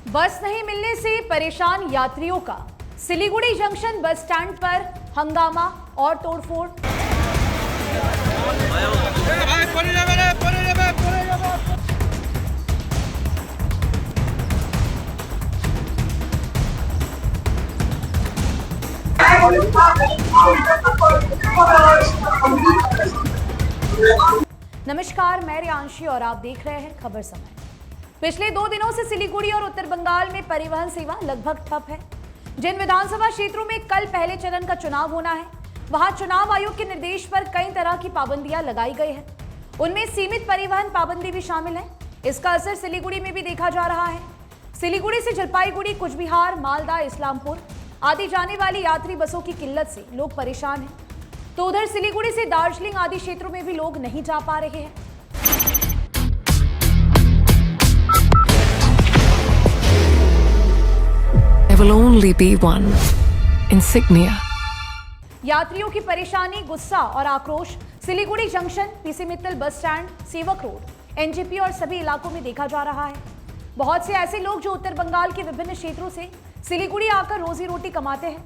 बस नहीं मिलने से परेशान यात्रियों का सिलीगुड़ी जंक्शन बस स्टैंड पर हंगामा और तोड़फोड़। नमस्कार, मैं रियांशी और आप देख रहे हैं खबर समय। पिछले 2 दिनों से सिलीगुड़ी और उत्तर बंगाल में परिवहन सेवा लगभग ठप है। जिन विधानसभा क्षेत्रों में कल पहले चरण का चुनाव होना है, वहां चुनाव आयोग के निर्देश पर कई तरह की पाबंदियां लगाई गई हैं। उनमें सीमित परिवहन पाबंदी भी शामिल है। इसका असर सिलीगुड़ी में भी देखा जा रहा है। सिलीगुड़ी से जलपाईगुड़ी, कुचबिहार, मालदा, इस्लामपुर आदि जाने वाली यात्री बसों की किल्लत से लोग परेशान हैं। तो उधर सिलीगुड़ी से दार्जिलिंग आदि क्षेत्रों में भी लोग नहीं जा पा रहे हैं। There will only be one insignia. यात्रियों की परेशानी, गुस्सा और आक्रोश Siliguri junction, PC Mittal bus stand, सेवक रोड, एनजेपी और सभी इलाकों में देखा जा रहा है। बहुत से ऐसे लोग जो उत्तर बंगाल के विभिन्न क्षेत्रों से सिलीगुड़ी आकर रोजी रोटी कमाते हैं,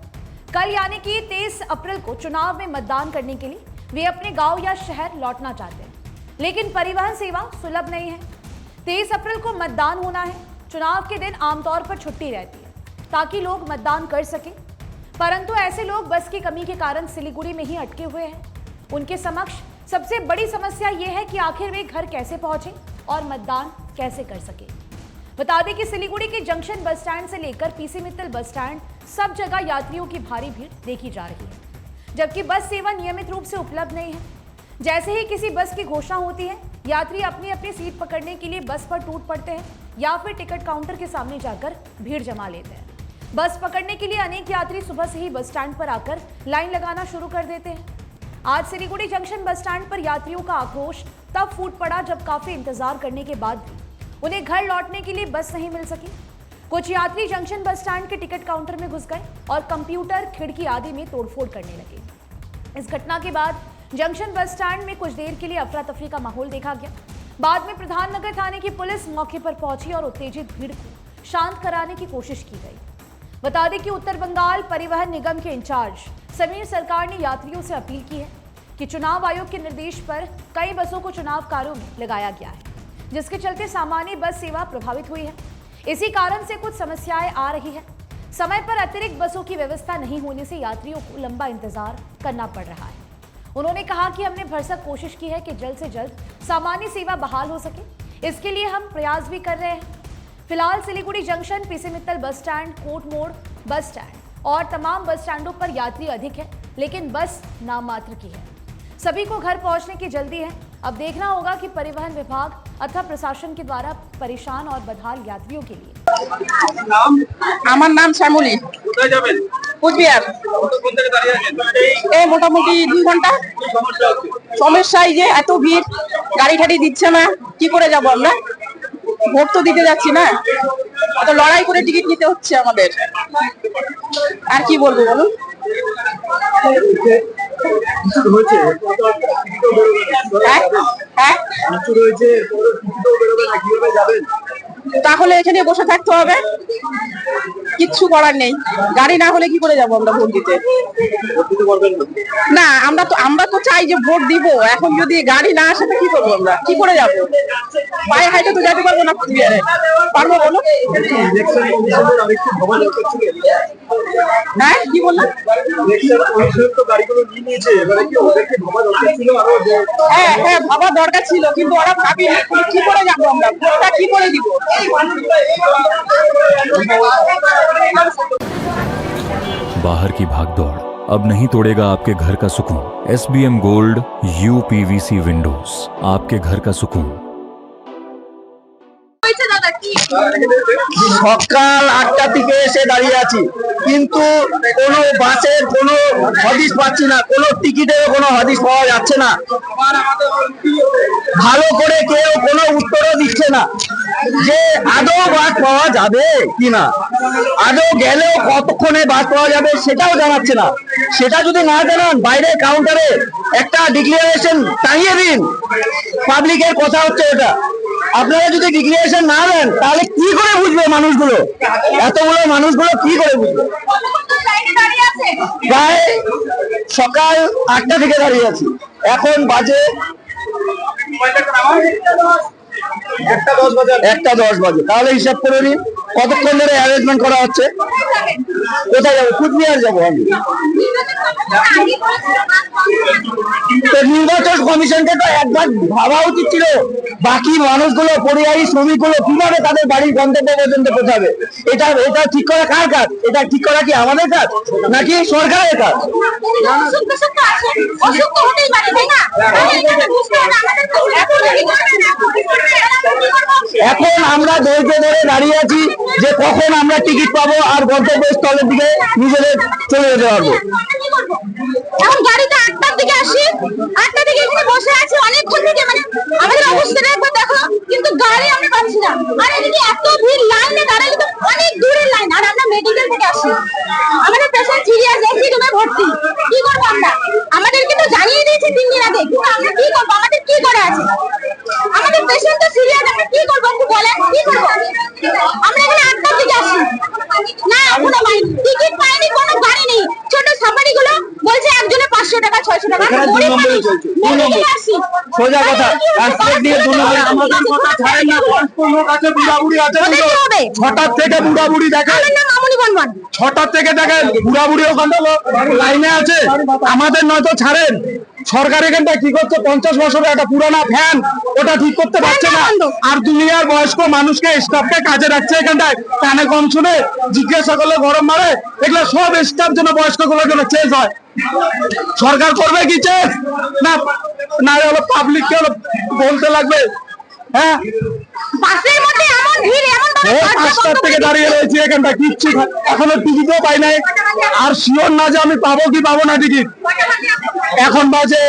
कल यानी कि 23 अप्रैल को चुनाव में मतदान करने के लिए वे अपने गांव या शहर लौटना चाहते हैं, लेकिन परिवहन सेवा सुलभ नहीं है। 23 अप्रैल को मतदान होना है। चुनाव के दिन आमतौर पर छुट्टी रहती है ताकि लोग मतदान कर सकें, परंतु ऐसे लोग बस की कमी के कारण सिलीगुड़ी में ही अटके हुए हैं। उनके समक्ष सबसे बड़ी समस्या यह है कि आखिर वे घर कैसे पहुंचे और मतदान कैसे कर सके। बता दें कि सिलीगुड़ी के जंक्शन बस स्टैंड से लेकर पीसी मित्तल बस स्टैंड सब जगह यात्रियों की भारी भीड़ देखी जा रही है, जबकि बस सेवा नियमित रूप से उपलब्ध नहीं है। जैसे ही किसी बस की घोषणा होती है, यात्री अपनी अपनी सीट पकड़ने के लिए बस पर टूट पड़ते हैं या फिर टिकट काउंटर के सामने जाकर भीड़ जमा लेते हैं। बस पकड़ने के लिए अनेक यात्री सुबह से ही बस स्टैंड पर आकर लाइन लगाना शुरू कर देते हैं। आज सिलीगुड़ी जंक्शन बस स्टैंड पर यात्रियों का आक्रोश तब फूट पड़ा जब काफी इंतजार करने के बाद भी उन्हें घर लौटने के लिए बस नहीं मिल सकी। कुछ यात्री जंक्शन बस स्टैंड के टिकट काउंटर में घुस गए और कंप्यूटर, खिड़की आदि में तोड़फोड़ करने लगे। इस घटना के बाद जंक्शन बस स्टैंड में कुछ देर के लिए अफरा तफरी का माहौल देखा गया। बाद में प्रधान नगर थाने की पुलिस मौके पर पहुंची और उत्तेजित भीड़ को शांत कराने की कोशिश की गई। बता दें कि उत्तर बंगाल परिवहन निगम के इंचार्ज समीर सरकार ने यात्रियों से अपील की है कि चुनाव आयोग के निर्देश पर कई बसों को चुनाव कार्यों में लगाया गया है, जिसके चलते सामान्य बस सेवा प्रभावित हुई है। इसी कारण से कुछ समस्याएं आ रही है। समय पर अतिरिक्त बसों की व्यवस्था नहीं होने से यात्रियों को लंबा इंतजार करना पड़ रहा है। उन्होंने कहा कि हमने भरसक कोशिश की है कि जल्द से जल्द सामान्य सेवा बहाल हो सके। इसके लिए हम प्रयास भी कर रहे हैं। फिलहाल Siliguri junction, PC Mittal bus stand, coat मोड़ बस स्टैंड और तमाम बस स्टैंडों पर यात्री अधिक है, लेकिन बस नाम मात्र की है। सभी को घर पहुंचने की जल्दी है। अब देखना होगा कि परिवहन विभाग अथवा प्रशासन के द्वारा परेशान और बदहाल यात्रियों के लिए। আমার নাম শ্যামলী। কোথায় যাবেন? কুচবিহার। এই মোটামুটি 2 ঘন্টা। সমস্যা এই যে এত ভিড়, গাড়ি ঠাড়ি দিচ্ছে না, কি করে যাব আমরা? ভোট তো দিতে যাচ্ছি না, তো লড়াই করে টিকিট নিতে হচ্ছে আমাদের। আর কি বলবো বলুন? তাহলে এখানে বসে থাকতে হবে, কিচ্ছু করার নেই। গাড়ি না হলে কি করে যাবো আমরা ভোট দিতে? না, আমরা তো চাই যে ভোট দিব। এখন যদি গাড়ি না আসে তো কি করবো? আমরা কি করে যাবো? পায়ে হাইটে তো যেতে পারবো না। কুচবিহারে পারবো বলো? হ্যাঁ, কি বললাম? হ্যাঁ হ্যাঁ, ভাবা দরকার ছিল, কিন্তু ওরা ভাবিনি। কি করে যাবো আমরা? ভোটটা কি করে দিব? बाहर की भागदौड़ अब नहीं तोड़ेगा आपके घर का सुकून। SBM गोल्ड UPVC विंडोज, आपके घर का सुकून। সকাল 8টা থেকে এসে দাঁড়িয়ে আছি, কিন্তু কোনো বাসের কোনো হদিশ পাচ্ছি না, কোনো টিকিটের কোনো হদিশ পাওয়া যাচ্ছে না। ভালো করে কেউ কোনো উত্তরও দিচ্ছে না যে আদৌ বাস পাওয়া যাবে কিনা, আদৌ গেলেও কতক্ষণে বাস পাওয়া যাবে সেটাও জানাচ্ছে না। সেটা যদি না জানান, বাইরে কাউন্টারে একটা ডিক্লারেশন টাঙিয়ে দিন। পাবলিকের কথা হচ্ছে ওটা। আপনারা যদি ডিক্লারেশন না দেন তাহলে কি করে বুঝবে মানুষগুলো, এতগুলো মানুষগুলো কি করে বুঝবে? প্রায় সকাল 8টা থেকে দাঁড়িয়ে আছি, এখন বাজে 1:10 বাজে। তাহলে হিসাব করে নিন কতক্ষণ ধরে অ্যারেঞ্জমেন্ট করা হচ্ছে। কোথায় যাবো? কুচবিহার যাবো আমি। তো নির্বাচন কমিশনকে তো একবার ভাবা উচিত ছিল বাকি মানুষগুলো, পরিযায়ী শ্রমিকগুলো কিভাবে তাদের বাড়ির গন্তব্য পর্যন্ত পৌঁছাবে। এটা ঠিক করা কার কাজ? এটা ঠিক করা কি আমাদের কাজ নাকি সরকারের কাজ? এখন আমরা ধৈর্য ধরে দাঁড়িয়ে আছি যে কখন আমরা টিকিট পাবো আর গন্তব্যস্থলের দিকে নিজেদের চলে যেতে পারবো। এখন গাড়িতে 8টার দিকে আসি, 8টা থেকে এখানে বসে আছি অনেকক্ষণ থেকে, মানে আমাদের অবস্থাটা একবার দেখো, কিন্তু গাড়ি আমরা পাচ্ছি না। আর এদিকে এত ভিড়, লাইনে দাঁড়ালে তো অনেক দূরের লাইন, আর আমরা মেডিকেল থেকে আসি, আমাদের পেশেন্ট সিরিয়াস এসি রুমে ভর্তি। কি করবো আমরা? আমাদেরকে তো জানিয়ে দিয়েছে 3 দিন আগে, কিন্তু আমরা কি করবো? আমাদের কি করে আছে? আমাদের পেশেন্ট তো সিরিয়াস, আমরা কি করবো একটু বলেন, কি করবো? আমরা এখানে 8টার দিকে আসি, না এখনো টিকিট পাইনি, কোনো গাড়ি নেই। ছোট সাফারি গুলো বলছে একজনে 500 টাকা 600 টাকা। এখানে 2 নম্বরে চলছে, 2 নম্বর সোজা কথা। রাস্তায় দিয়ে 2 নম্বরে আমাদের কথা ছাড়েন না। কোনো কাছে বুড়াবুড়ি আছে, 6টার থেকে বুড়াবুড়ি দেখেন। আমার নাম মামুনি বনবন। 6টার থেকে দেখেন বুড়াবুড়ি ওখানে লাইনে আছে, আমাদের নয়তো ছাড়েন। সরকার এখানটা কি করছে? 50 বছরের একটা পুরানা ফ্যান, ওটা ঠিক করতে পারছে না। আর দুনিয়ার বয়স্ক মানুষকে, স্টাফকে কাজে রাখছে এখানটায়, কানে কম শুনে জিজ্ঞাসা করলে গরম মারে। এগুলো সব স্টাফ যেন বয়স্ক গুলোর জন্য চেঞ্জ হয়। সরকার করবে কি চেঞ্জ? না হলো পাবলিককে হলো বলতে লাগবে। হ্যাঁ, বাসের মধ্যে এমন ভিড়, এমন ভাবে 5টার থেকে দাঁড়িয়ে রয়েছি এখানটা, কিচ্ছু এখনো টিকিটও পাই নাই। আর শিওর না যে আমি পাবো কি পাবো না টিকিট। এখন বাজে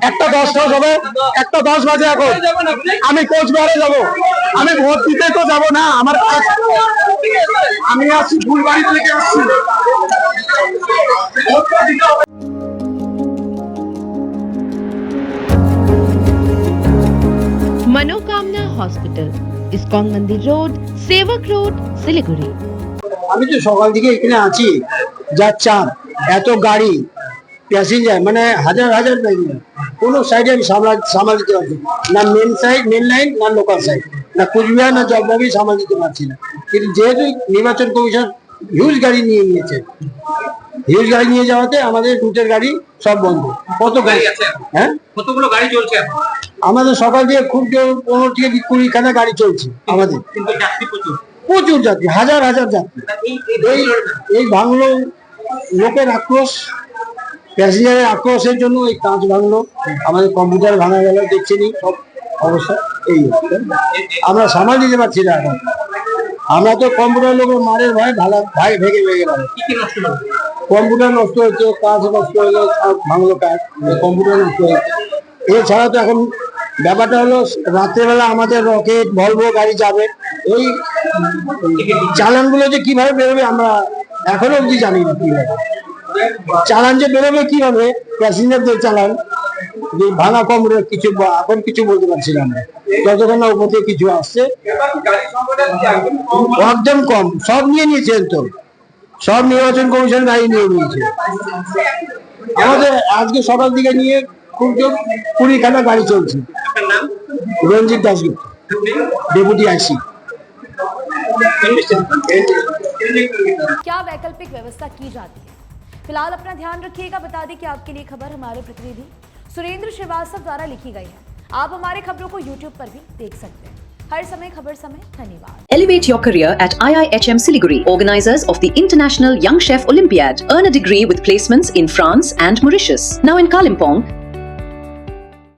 1:10 হবে, 1:10 বাজে এখন। আমি কোচবিহারে যাব, আমি ভোট দিতে তো যাব না। আমার আমি আসছি ফুলবাড়ি থেকে আসছি। मनोकामना हॉस्पिटल, इस्कॉन मंदिर रोड, सेवक रोड, सिलीगुड़ी। আমি তো সকাল থেকে এখানে আছি, যা চাপ, এত গাড়ি, প্যাসেঞ্জার, মানে হাজার হাজার প্যাসেঞ্জার, কোনো সাইডে আমি সামাল দিতে পারছি না। মেন লাইন না লোকাল সাইড, না কুচবিহার না জলপাইগুড়ি সামাল দিতে পারছি না। কিন্তু যেহেতু নির্বাচন কমিশন হিউজ গাড়ি নিয়ে নিয়েছে, হিউজ গাড়ি নিয়ে যাওয়াতে আমাদের রুটের গাড়ি সব বন্ধ। কত গাড়ি আছে? হ্যাঁ, কতগুলো গাড়ি চলছে আমাদের? সকাল দিয়ে খুব জোর 15 থেকে 20 খানা গাড়ি চলছে আমাদের, প্রচুর যাত্রী, হাজার হাজার যাত্রী। এই ভাঙলো লোকের আক্রোশ, প্যাসেঞ্জারের আক্রোশের জন্য এই কাঁচ ভাঙলো, আমাদের কম্পিউটার ভাঙা গেল, দেখছেন সব অবস্থা। এই আমরা সামাল দিতে পারছি না এখন। আমরা তো কম্পিউটার লোকের মারের ভয় ভাই ভেঙে গেল। কম্পিউটার নষ্ট হচ্ছে, কাজ নষ্ট হলো, ভাঙলো কাজ, কম্পিউটার নষ্ট হয়েছে। এছাড়া তো এখন ব্যাপারটা হলো রাত্রেবেলা আমাদের রকেট ভলভো গাড়ি যাবে, ওই চালানগুলো যে কিভাবে বেরোবে আমরা এখনো অবধি জানি না। কিভাবে চালান যে বেরোবে, কিভাবে প্যাসেঞ্জারদের চালান, ভাঙা কম্পিউটার কিছু এখন কিছু বলতে পারছি না আমরা, যতক্ষণ না উপর থেকে কিছু আসছে। একদম কম, সব নিয়ে নিয়েছেন তো, সব নির্বাচন কমিশন গাড়ি নিয়ে নিয়েছে। আমাদের আজকে সকাল দিকে নিয়ে খুব জোর 20 খানা গাড়ি চলছে। রঞ্জিত দাসগুপ্ত, डेप्यूटी आईसी। क्या वैकल्पिक व्यवस्था की जाती है? फिलहाल अपना ध्यान रखिएगा। बता दें कि आपके लिए खबर हमारे प्रतिनिधि सुरेंद्र श्रीवास्तव द्वारा लिखी गई है। आप हमारे खबरों को YouTube पर भी देख सकते हैं। हर समय खबर समय। धन्यवाद। Elevate your career at IIHM Siliguri, organizers of the International Young Chef Olympiad. Earn a degree with placements in France and Mauritius. Now in Kalimpong,